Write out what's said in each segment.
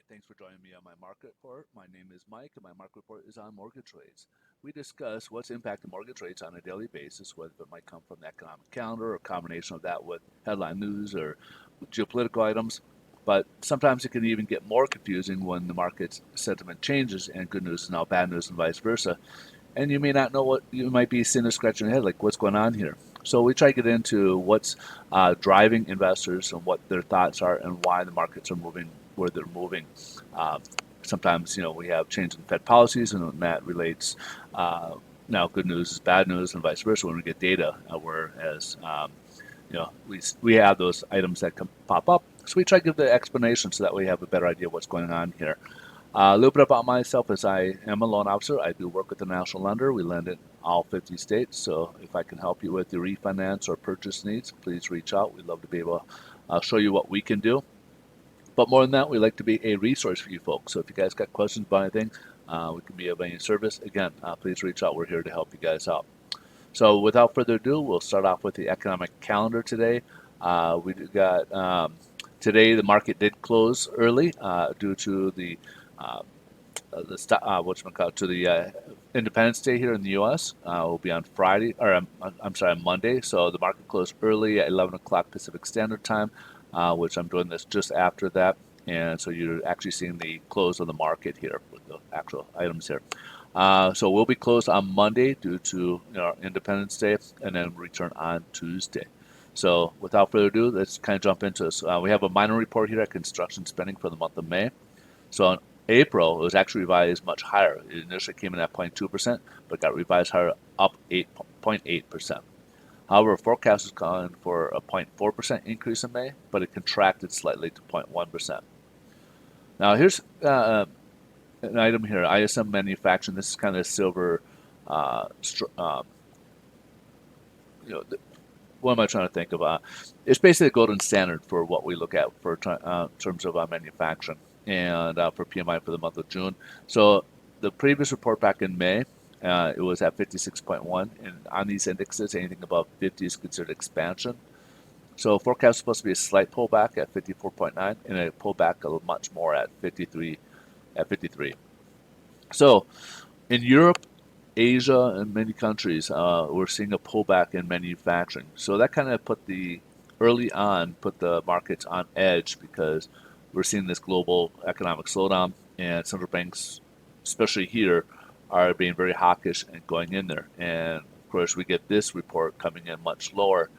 Thanks for joining me on my market report. My name is Mike, and my market report is on mortgage rates. We discuss what's impacting mortgage rates on a daily basis, whether it might come from the economic calendar or a combination of that with headline news or geopolitical items. But sometimes it can even get more confusing when the market's sentiment changes and good news is now bad news and vice versa. And you may not know what you might be sitting there scratching your head, like what's going on here. So we try to get into what's driving investors and what their thoughts are and why the markets are moving where they're moving. Um, Sometimes we have change in Fed policies, and that relates. Now, good news is bad news, and vice versa when we get data. Whereas we have those items that can pop up. So we try to give the explanation so that we have a better idea of what's going on here. A little bit about myself is I am a loan officer. I do work with the national lender. We lend in all 50 states. So if I can help you with your refinance or purchase needs, please reach out. We'd love to be able to show you what we can do. But more than that, we like to be a resource for you folks. So if you guys got questions about anything, we can be of any service. Again, please reach out. We're here to help you guys out. So without further ado, we'll start off with the economic calendar today. We got today the market did close early due to uh, the Independence Day here in the U.S. Will be on Friday, or I'm sorry, on Monday. So the market closed early at 11 o'clock Pacific Standard Time, which I'm doing this just after that. And so you're actually seeing the close of the market here with the actual items here. So we'll be closed on Monday due to Independence Day, and then return on Tuesday. So without further ado, let's kind of jump into this. We have a minor report here at construction spending for the month of May. So in April, it was actually revised much higher. It initially came in at 0.2%, but got revised higher, up 8.8%. However, forecast is calling for a 0.4% increase in May, but it contracted slightly to 0.1%. Now, here's an item here, ISM manufacturing. This is kind of silver. Uh, you know, what am I trying to think about? It's basically a golden standard for what we look at for terms of manufacturing and for PMI for the month of June. So the previous report back in May, it was at 56.1, and on these indexes, anything above 50 is considered expansion. So forecast is supposed to be a slight pullback at 54.9, and a pullback a much more at 53 at 53. So in Europe, Asia, and many countries, we're seeing a pullback in manufacturing. So that kind of put the markets on edge because we're seeing this global economic slowdown, and central banks, especially here, are being very hawkish and going in there. And of course, we get this report coming in much lower.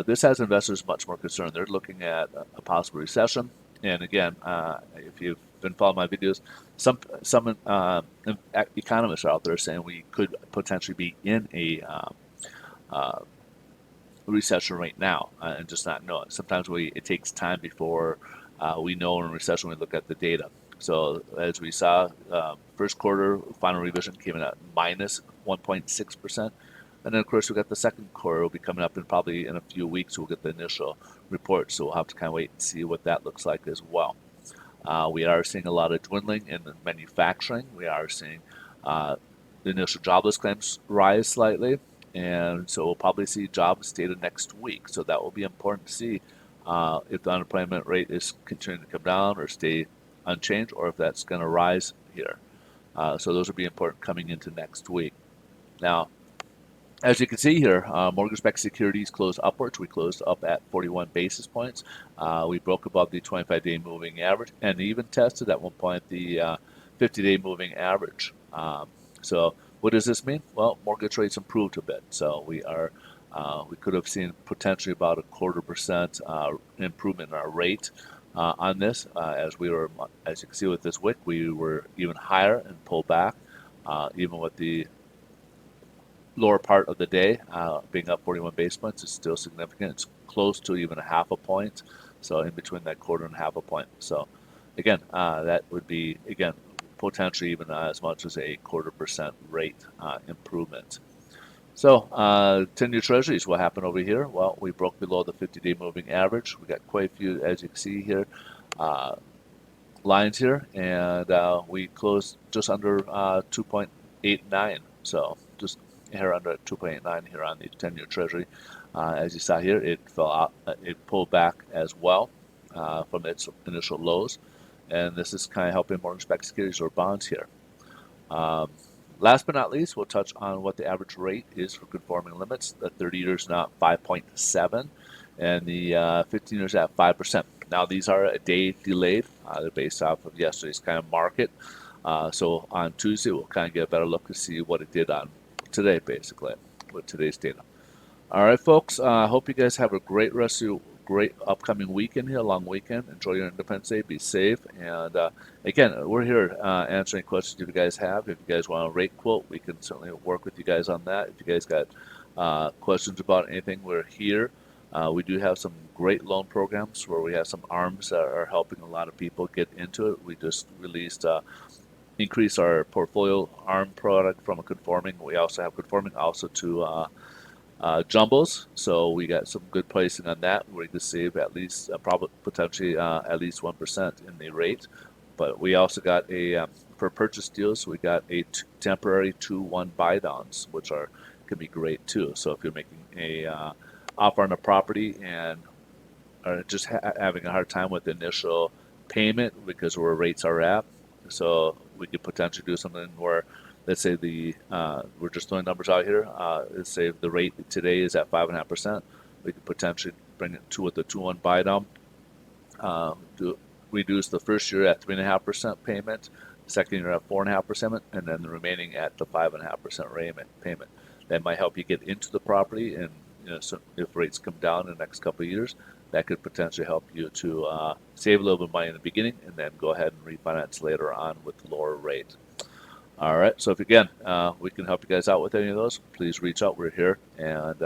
This has investors much more concerned. They're looking at a possible recession. And again, if you've been following my videos, some economists are out there saying we could potentially be in a uh, recession right now and just not know it. Sometimes it takes time before we know we're in a recession when we look at the data. So as we saw, first quarter final revision came in at minus 1.6%. And then, of course, we got the second quarter will be coming up in probably in a few weeks. We'll get the initial report. So we'll have to kind of wait and see what that looks like as well. We are seeing a lot of dwindling in the manufacturing. We are seeing the initial jobless claims rise slightly, and so we'll probably see jobs data next week. So that will be important to see if the unemployment rate is continuing to come down or stay unchanged, or if that's going to rise here. So those will be important coming into next week. Now, as you can see here, mortgage-backed securities closed upwards. We closed up at 41 basis points. We broke above the 25-day moving average and even tested at one point the 50-day moving average. So what does this mean? Well, mortgage rates improved a bit. So we could have seen potentially about a 0.25% improvement in our rate on this. As you can see with this wick, we were even higher and pulled back, even with the lower part of the day, being up 41 basis points is still significant. It's close to even a half a point, so in between that quarter and half a point. So again, that would be, again, potentially even as much as a 0.25% rate improvement. So 10-year treasuries, what happened over here? Well, we broke below the 50-day moving average. We got quite a few, as you can see here, lines here, and we closed just under 2.89. So just here under 2.89 here on the 10-year treasury. As you saw here, it fell out, it pulled back as well from its initial lows. and this is kind of helping mortgage-backed securities or bonds here. Last but not least, we'll touch on what the average rate is for conforming limits. The 30 years now at 5.7, and the 15 years at 5%. Now these are a day delayed. They're based off of yesterday's kind of market. So on Tuesday, we'll kind of get a better look to see what it did on today, basically, with today's data. All right, folks. I hope you guys have a great rest of your great upcoming weekend here, long weekend. Enjoy your Independence Day. Be safe. And again, we're here answering questions if you guys have. If you guys want a rate quote, we can certainly work with you guys on that. If you guys got questions about anything, we're here. We do have some great loan programs where we have some ARMs that are helping a lot of people get into it. We just released increase our portfolio ARM product from a conforming. We also have conforming also to jumbos, so we got some good pricing on that. We can save at least probably potentially at least 1% in the rate. But we also got a for purchase deals, we got a temporary 2-1 buy downs, which can be great too. So if you're making a offer on a property and are just having a hard time with the initial payment because where rates are at, so we could potentially do something where, let's say we're just throwing numbers out here. Let's say the rate today is at 5.5%. We could potentially bring it to with the 2-1 buy down. Reduce the first year at 3.5% payment, second year at 4.5%, and then the remaining at the 5.5% payment. That might help you get into the property, and so if rates come down in the next couple of years, that could potentially help you to save a little bit of money in the beginning, and then go ahead and refinance later on with lower rate. All right. So if again we can help you guys out with any of those, please reach out. We're here, and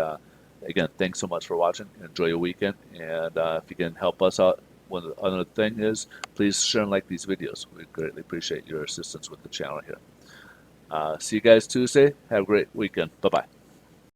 again, thanks so much for watching. Enjoy your weekend, and if you can help us out. One other thing is, please share and like these videos. We greatly appreciate your assistance with the channel here. See you guys Tuesday. Have a great weekend. Bye-bye.